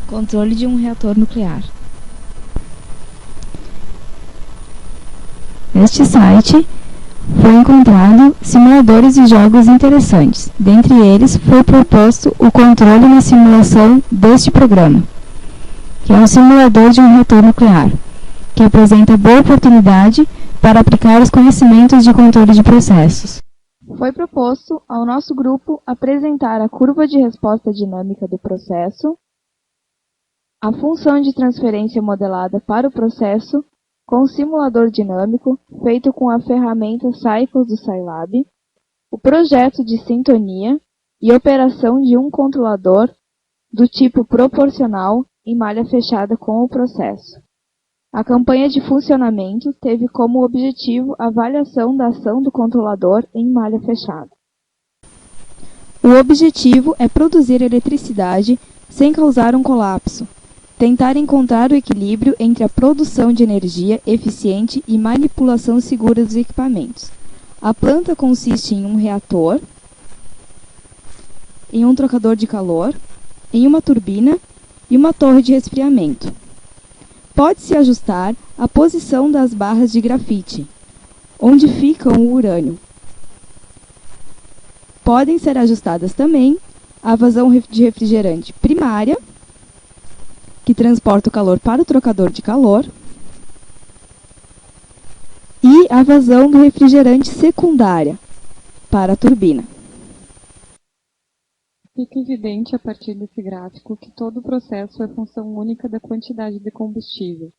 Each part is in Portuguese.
Controle de um reator nuclear. Neste site foi encontrado simuladores de jogos interessantes. Dentre eles, foi proposto o controle na simulação deste programa, que é um simulador de um reator nuclear, que apresenta boa oportunidade para aplicar os conhecimentos de controle de processos. Foi proposto ao nosso grupo apresentar a curva de resposta dinâmica do processo, a função de transferência modelada para o processo com o simulador dinâmico feito com a ferramenta Cycles do Scilab, o projeto de sintonia e operação de um controlador do tipo proporcional em malha fechada com o processo. A campanha de funcionamento teve como objetivo a avaliação da ação do controlador em malha fechada. O objetivo é produzir eletricidade sem causar um colapso, tentar encontrar o equilíbrio entre a produção de energia eficiente e manipulação segura dos equipamentos. A planta consiste em um reator, em um trocador de calor, em uma turbina e uma torre de resfriamento. Pode-se ajustar a posição das barras de grafite, onde fica o urânio. Podem ser ajustadas também a vazão de refrigerante primária, que transporta o calor para o trocador de calor, e a vazão do refrigerante secundária para a turbina. Fica evidente a partir desse gráfico que todo o processo é função única da quantidade de combustível,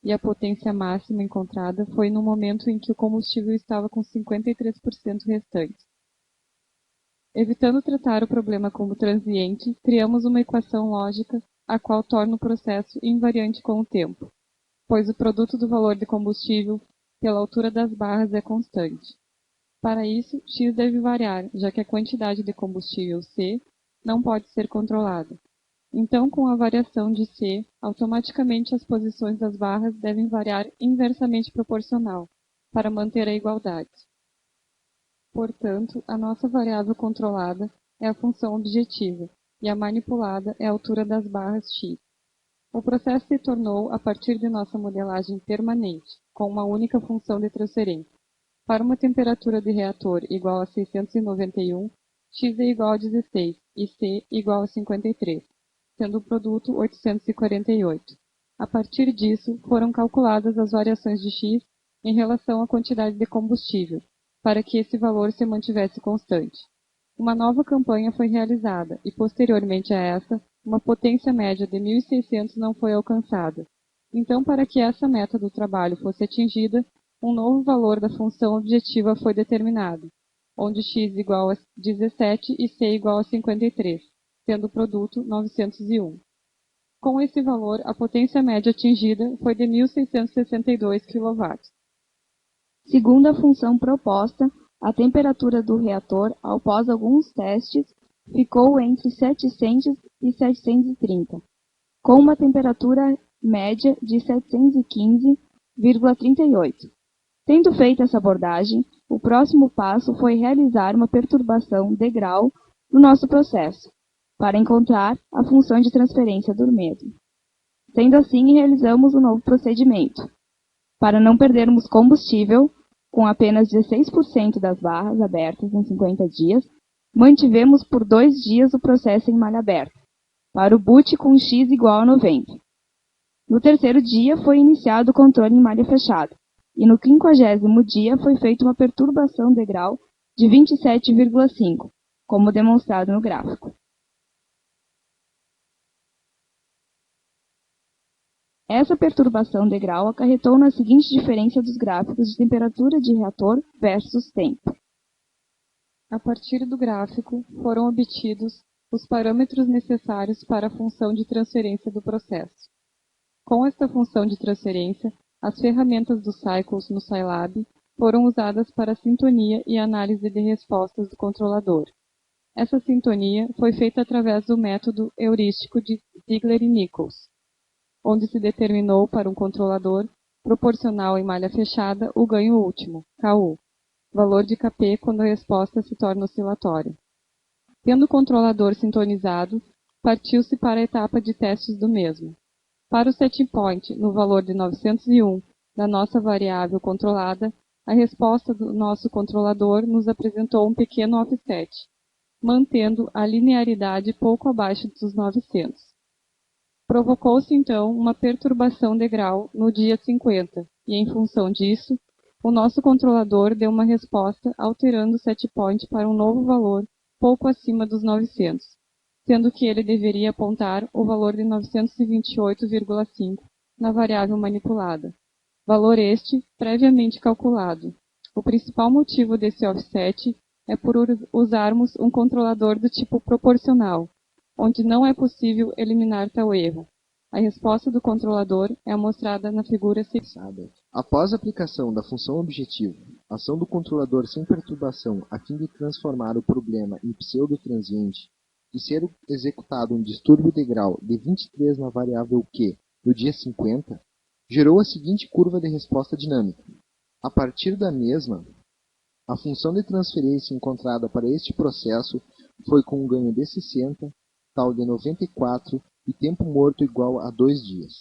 e a potência máxima encontrada foi no momento em que o combustível estava com 53% restante. Evitando tratar o problema como transiente, criamos uma equação lógica a qual torna o processo invariante com o tempo, pois o produto do valor de combustível pela altura das barras é constante. Para isso, x deve variar, já que a quantidade de combustível C não pode ser controlada. Então, com a variação de C, automaticamente as posições das barras devem variar inversamente proporcional, para manter a igualdade. Portanto, a nossa variável controlada é a função objetiva, e a manipulada é a altura das barras x. O processo se tornou a partir de nossa modelagem permanente, com uma única função de transferência. Para uma temperatura de reator igual a 691, x é igual a 16 e C igual a 53, sendo o produto 848. A partir disso, foram calculadas as variações de x em relação à quantidade de combustível, para que esse valor se mantivesse constante. Uma nova campanha foi realizada e, posteriormente a essa, uma potência média de 1.600 não foi alcançada. Então, para que essa meta do trabalho fosse atingida, um novo valor da função objetiva foi determinado, onde x igual a 17 e C igual a 53, sendo o produto 901. Com esse valor, a potência média atingida foi de 1.662 kW. Segundo a função proposta, a temperatura do reator, após alguns testes, ficou entre 700 e 730, com uma temperatura média de 715,38. Tendo feito essa abordagem, o próximo passo foi realizar uma perturbação de grau no nosso processo, para encontrar a função de transferência do mesmo. Sendo assim, realizamos um novo procedimento. Para não perdermos combustível, com apenas 16% das barras abertas em 50 dias, mantivemos por 2 dias o processo em malha aberta, para o boot com x igual a 90. No terceiro dia foi iniciado o controle em malha fechada, e no 50º dia foi feita uma perturbação de grau de 27,5, como demonstrado no gráfico. Essa perturbação de grau acarretou na seguinte diferença dos gráficos de temperatura de reator versus tempo. A partir do gráfico, foram obtidos os parâmetros necessários para a função de transferência do processo. Com esta função de transferência, as ferramentas do Cycles no Scilab foram usadas para a sintonia e análise de respostas do controlador. Essa sintonia foi feita através do método heurístico de Ziegler e Nichols, onde se determinou para um controlador proporcional em malha fechada o ganho último, KU, valor de Kp quando a resposta se torna oscilatória. Tendo o controlador sintonizado, partiu-se para a etapa de testes do mesmo. Para o setting point, no valor de 901 da nossa variável controlada, a resposta do nosso controlador nos apresentou um pequeno offset, mantendo a linearidade pouco abaixo dos 900. Provocou-se então uma perturbação de grau no dia 50, e em função disso, o nosso controlador deu uma resposta alterando o set point para um novo valor pouco acima dos 900, sendo que ele deveria apontar o valor de 928,5 na variável manipulada, valor este previamente calculado. O principal motivo desse offset é por usarmos um controlador do tipo proporcional, onde não é possível eliminar tal erro. A resposta do controlador é mostrada na figura seguinte. Após a aplicação da função objetivo, a ação do controlador sem perturbação a fim de transformar o problema em pseudo-transiente e ser executado um distúrbio de grau de 23 na variável Q no dia 50, gerou a seguinte curva de resposta dinâmica. A partir da mesma, a função de transferência encontrada para este processo foi com um ganho de 60, tal de 94 e tempo morto igual a 2 dias.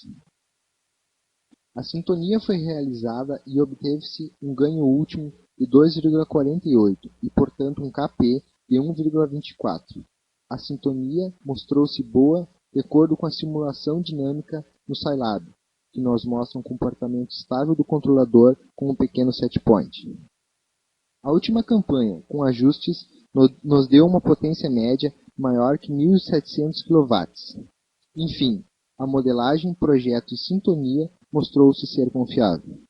A sintonia foi realizada e obteve-se um ganho último de 2,48 e, portanto, um KP de 1,24. A sintonia mostrou-se boa de acordo com a simulação dinâmica no Scilab, que nos mostra um comportamento estável do controlador com um pequeno set point. A última campanha, com ajustes, nos deu uma potência média maior que 1.700 kW. Enfim, a modelagem, projeto e sintonia mostrou-se ser confiável.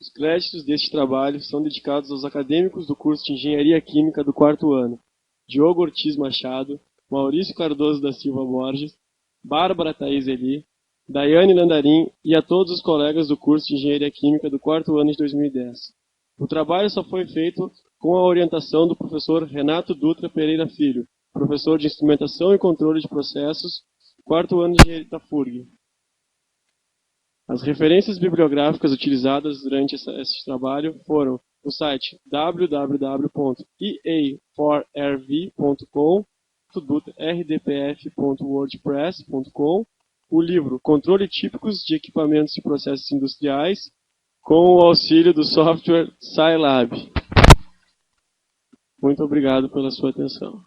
Os créditos deste trabalho são dedicados aos acadêmicos do curso de Engenharia Química do 4º ano, Diogo Ortiz Machado, Maurício Cardoso da Silva Borges, Bárbara Thaís Eli, Daiane Landarim e a todos os colegas do curso de Engenharia Química do 4º ano de 2010. O trabalho só foi feito com a orientação do professor Renato Dutra Pereira Filho, professor de Instrumentação e Controle de Processos, 4º ano de Engenharia FURG. As referências bibliográficas utilizadas durante esse trabalho foram o site www.ea4rv.com, rdpf.wordpress.com, o livro Controle Típicos de Equipamentos e Processos Industriais, com o auxílio do software Scilab. Muito obrigado pela sua atenção.